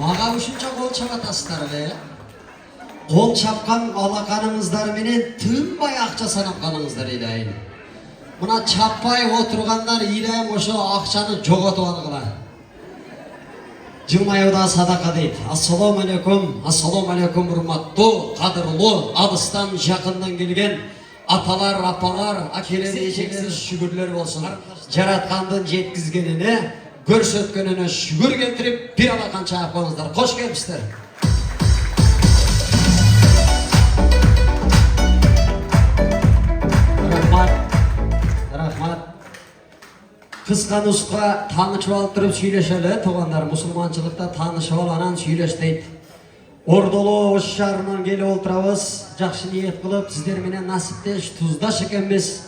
Мага ушунча кол чабатасыздар бе? Кол чапкан алаканыңыздар менен тынбай акча санапканыңыздар илайын. Мына чаппай отургандар илайым ошо акчаны жоготуп алгыла. Жылмаюуда садака дейт. Ассаламу алейкум, урматтуу, кадырлуу, алыстан жакындан келген аталар, апалар, акелер, эжеңер шүгүрлөр болсун. Жараткандын жеткизгенине, көрсөткөнүнө шүгүр келтирип, бир алакан чаапыңыздар. Кош келипсиздер. Рахмат. Кыска нуска таанышып алып туруп сүйлөшөлү, туугандар. Мусулманчылыкта таанышып алып анан сүйлөш дейт. Ордолоо Ош шаарынан келип отурабыз. Жакшы ниет кылып, сиздер менен насиптеш, туздаш экенбиз.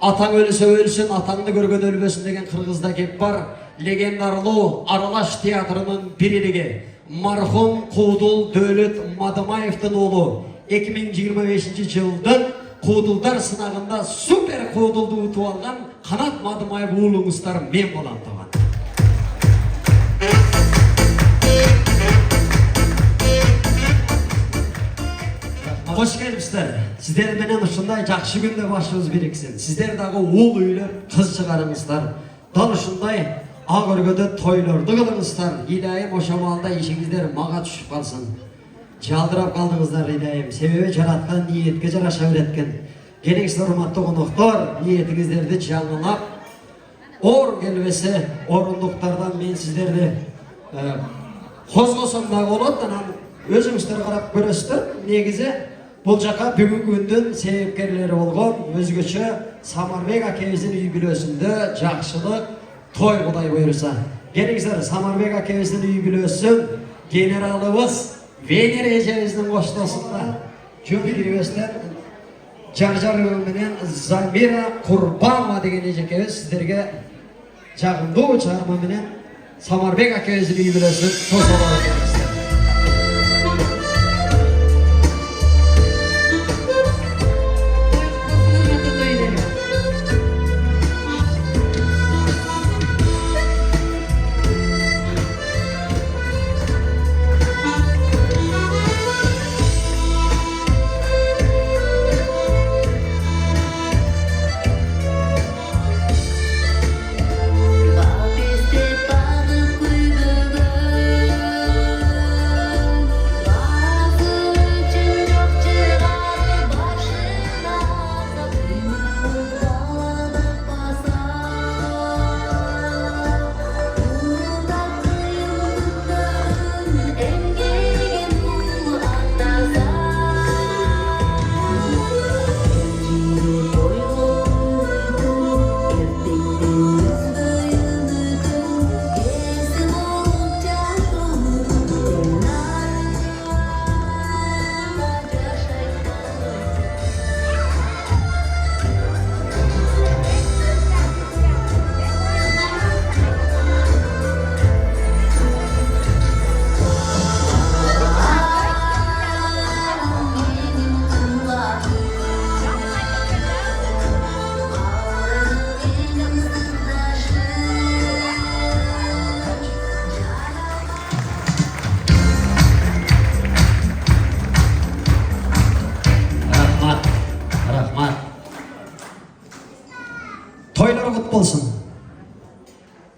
Атаң өлсө өлсүн, атаңды көргөн өлбөсүн деген кыргызда кеп бар. Легендарлуу Аралаш театрынын бириги мархум Куудул Дөөлөт Мадымаевдин уулу 2025-жылдын Куудулдар сынагында супер Куудулду утуп алган Канат Мадымаев уулуңуздар мен болам тууган. Кош келипсиздер. Сиздер менен ушундай жакшы күндө башыбыз бириксин. Сиздер дагы уул үйлөр, кыз чыгарыңыздар. Дал ушундай ак өргөдө тойлорду кылыңыздар. Илайым ошо маалда ишиңиздер мага түшүп калсын. Жалдырап калдыңыздар илайым. Себеби жараткан ниетке жараша береткен. Келиңиздер урматтуу коноктор, ниетиңиздерди жаңылап, оор келбесе орундуктардан мен сиздерди козгосом да болот, анан өзүңүздөр карап көрөсүздөр. Негизи бул жака бүгүнкү күндүн себепкерлери болгон өзгөчө Самарбек акебиздин үй бүлөсүндө жакшылык той Кудай буйруса. Келиңиздер Самарбек акебиздин үй бүлөсүн генералыбыз Венера эжебиздин коштосунда жөн кирбестен жар-жарыбы менен Замира Курбанова деген эжекебиз сиздерге жагымдуу чыгарма менен Самарбек акебиздин үй бүлөсүн тосолот.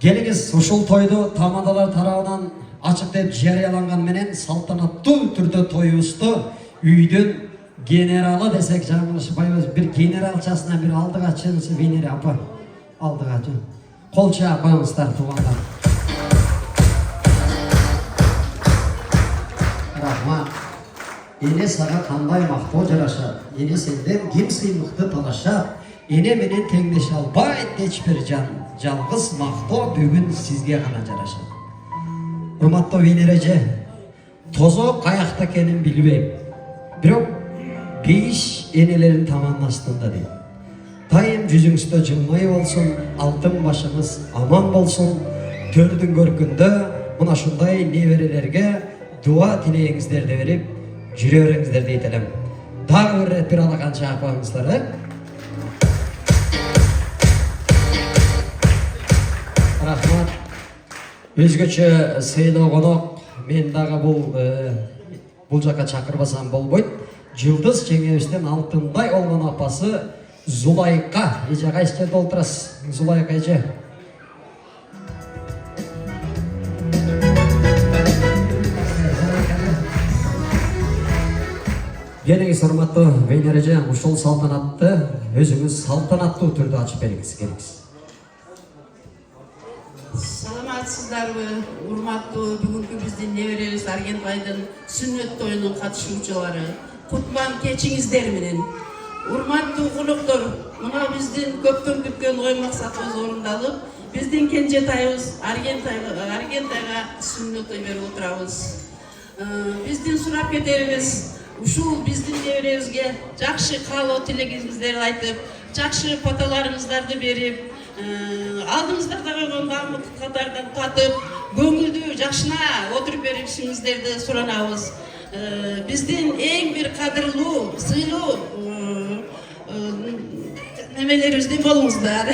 Келиңиз ушул тойду тамадалар тарабынан ачык деп жарыяланган менен салтанаттуу түрдө тоюбузду үйдүн генералы десек жаңылышпайбыз. Бир генералчасына бир алдыгачы Венера апа. Алдыгачы. Кол чаапаңыздар туугандар. Рахмат. Эне сага кандай мактоо жарашат. Эне сенден ким сыймыкты талашат. Эне менен теңдеше албайт эч бир жан. Жалгыз мактоо бүгүн сизге гана жарашат. Урматтуу Венера эже, тозо каякта экенин билбейм. Бирок бейиш энелерин таманын астында дейт. Дайым жүзүңүздө жылмай болсун, алтын башыңыз аман болсун. Төрдүн көркүндө мына ушундай неберелерге дуа тилегиңиздерди берип, жүрө бериңиздер дейт элем. Дагы бир рет бир алакан чаапаңыздар. Рахмат. Өзгөчө сыйлуу конок мен дагы бул жака чакырбасам болбойт. Жылдыз жеңебизден алтындай болгон апасы Зулайка. Эже кайсы жерде олтурасыз? Зулайка эже. Келиңиз урматтуу Венер эже, ушул салтанатты өзүңүз салтанаттуу түрдө ачып бериңиз. Келиңиз. Саламатсыздарбы, урматтуу бүгүнкү биздин неберебиз Аргентайдын сүннөт тоюнун катышуучулары. Кутман кечиңиздер менен. Урматтуу коноктор, мына биздин көптөн күткөн ой максатыбыз орундалып, биздин кенжетайыбыз Аргентайга сүннөт той берип отурабыз. Биздин сурап кетерибиз, ушул биздин неберебизге жакшы каалоо тилегиңиздерди айтып, жакшы фотолоруңуздарды берип, алдыңыздарда койгон дамыт катардан татып, көңүлдүү жакшына отуруп беришиңиздерди суранабыз. Биздин эң бир кадырлуу, сыйлуу немелерибизден болуңуздар.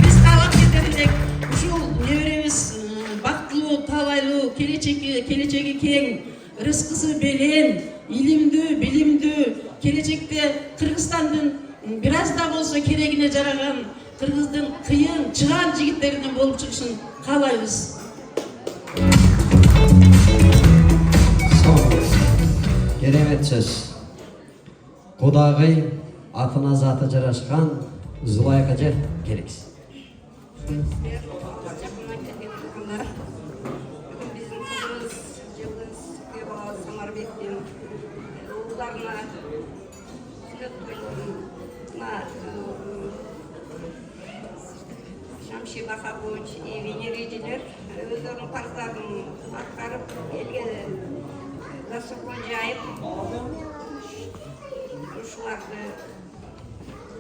Биз каалап кетели элек, ушул неберебиз бактылуу, талайлуу, келечеги кең, рызкысы белен, илимдүү, билимдүү, келечекте Кыргызстандын бир аз да болсо керегине жараган кыргыздын кыйын, чыган жигиттеринен болуп чыгышын каалайбыз. Керемет сөз. Кудагый атына заты жарашкан Зулайка эже, келиңиз. Шамши Бахабович и Венеридилер өздерінің парыздарын атқарып, елге дастархан жайып, ушуларды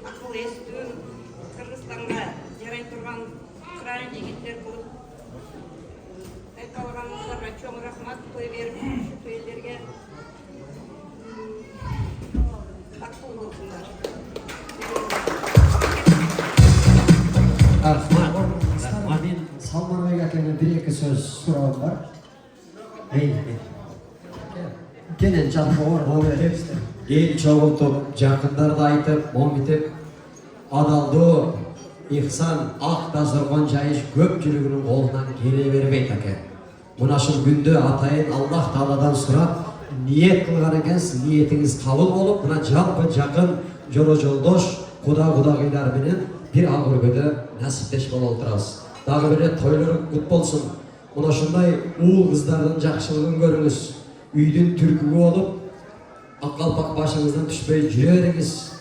акыл естүү, Кыргызстанга жарай турган кырайын жигиттер болуп, айткалганыңыздарга чоң рахмат. Той берип, ушу тойлерге бактылуу болсундар. Мен Салманбек акеңен бир-эки сөз суроом бар. Кенен жалпы эл чогултуп, жакындарды айтып, момитип, адалдуу, ихсан, ак дастархан жайыш көпчүлүгүнүн колунан келе бербейт экен. Мына ушул күндө атайын Аллах Тааладан сурап, ниет кылган экенсиз, ниетиңиз кабыл болуп, мына жалпы жакын жоло жолдош, кудагыйлар менен bir ağırgıda nasipleş bol olturabız. Dagı bire toylorun kut bolsun. Muna şunday uğul kızlardan jakşılığın görünüz. Üydün türkügü olup, akkalpak başınızdan düşpey jüreriңiz.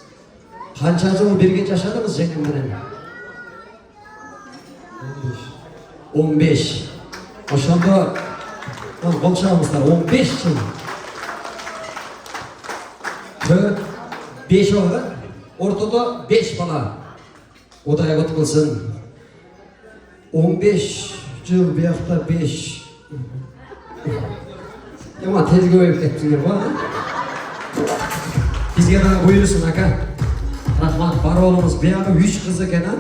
Kança jыл birge yaşadınız jengem menen? 15. Oşanda kol çalmışlar, 15 jıl. 4, 5 oğlan, ortada 5 bala. Odaya kutulsun. 15 yıl bir hafta 5. Ama tez koyup kettiler var. Bizge daha buyursun aka. Rahmat var oğlumuz. Bir abi 3 kızı kenan.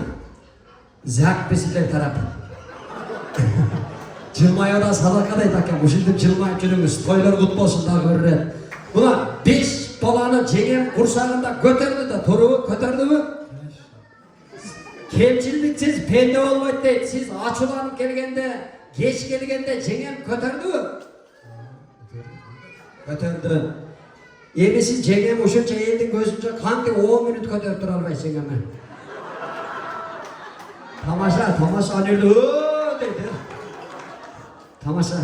Zak besiler tarafı. Cılmaya da sadakadaydı aka. Bu şimdi cılmayıp жүрүңүз. Toylar kutlu olsun daha görürler. Buna 5 balаны жеңем курсагында көтөрдү да, туруп көтөрдүбү? Kemçildiksiz pende olmaydı deyip, siz açılanıp gelgende, geç gelgende jengem kötürdü. Kötürdü. Endi siz jengem uşuncha eldin gözünce kanti 10 minut kötürüp tura almaysiz jengemi. Tamaşa anırdı deydi. Tamaşa.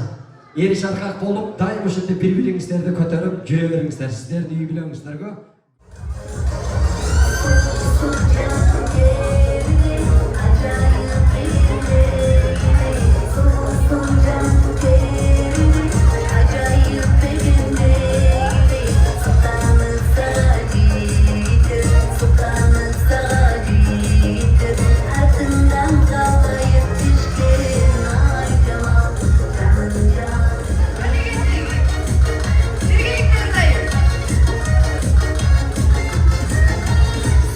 Eri şarkak bolup, daim uşuncha bir-biringizlerdi kötürüp, jüre beriңиздер. Sizler de iyi biliyorsunuzlar.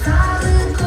Sağlık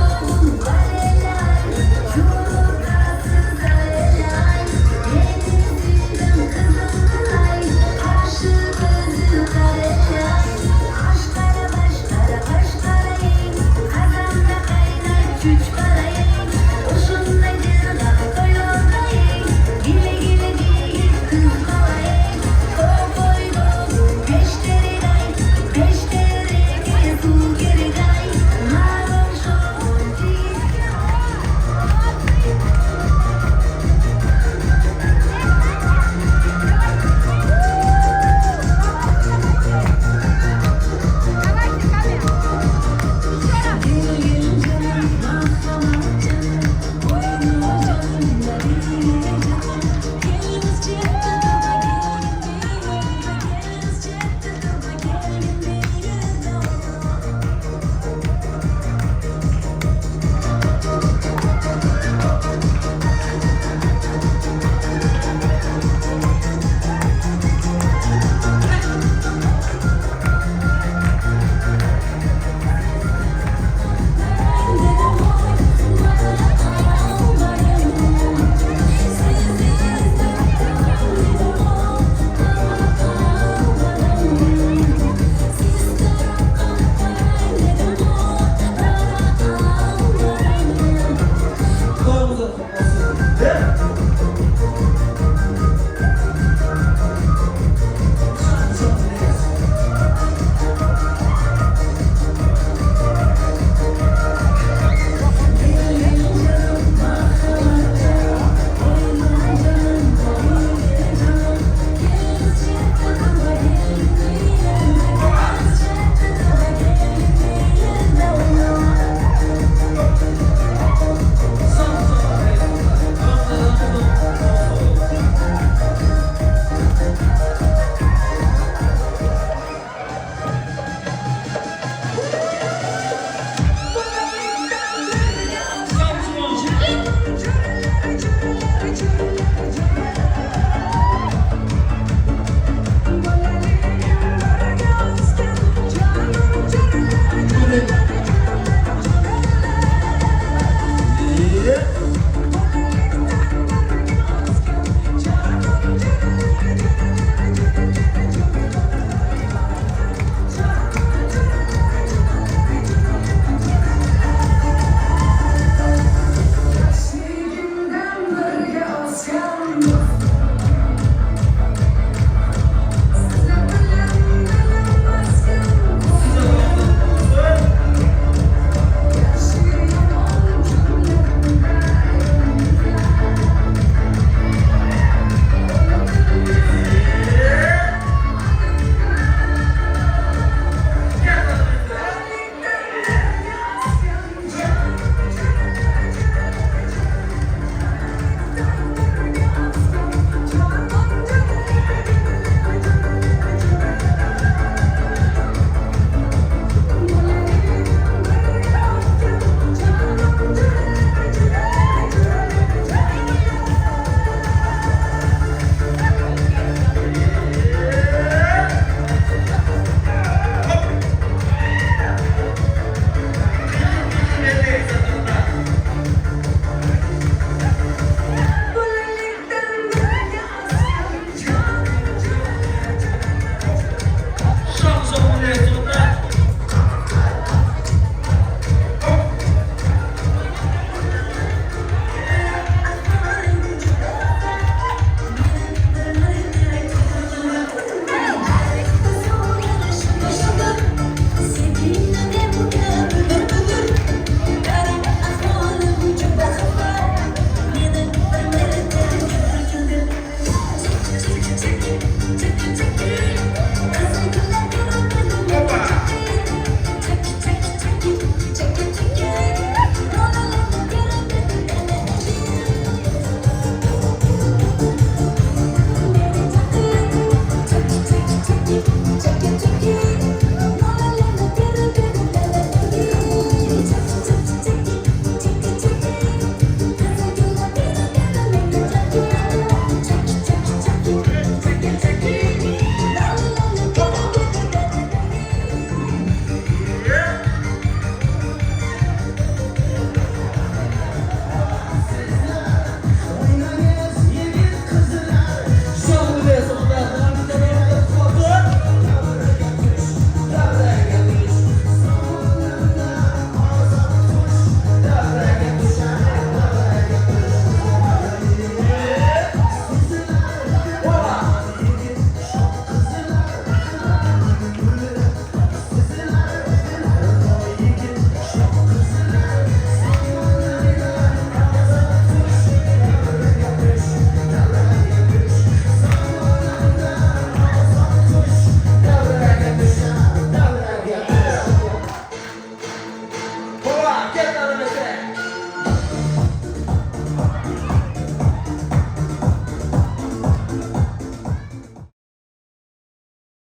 Tek tane mesele